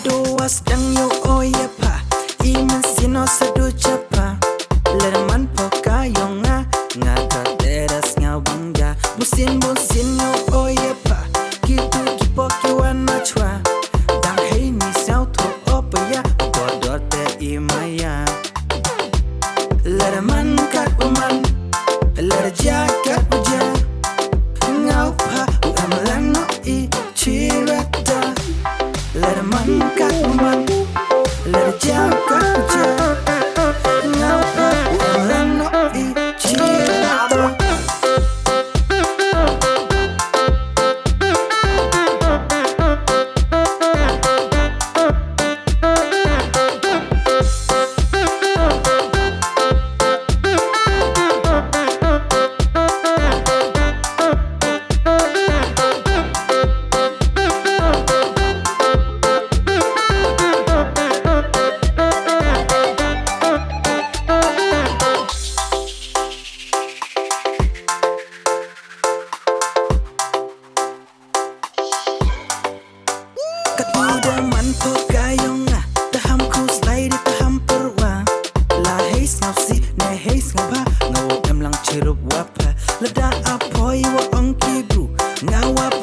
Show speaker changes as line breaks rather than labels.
doas dang yo oya pa iman sino sadu chapa lerman poka yonga ngaga teras ngabunga busin yo oya pa gitu kipoki wana chwa dang hey ni sao to opaya godor te imaya lerman kat uman lerja uja ngau pa uamlan no I Chirta lerman kat uman lerja uja ngau pa uamlan no I Chirta. Kat muda man pagayong taham ku slide taham perwa la haze ngapsi ne haze ngapa ngawam lang chirup wapa lada apoy wa ongki bu ngawap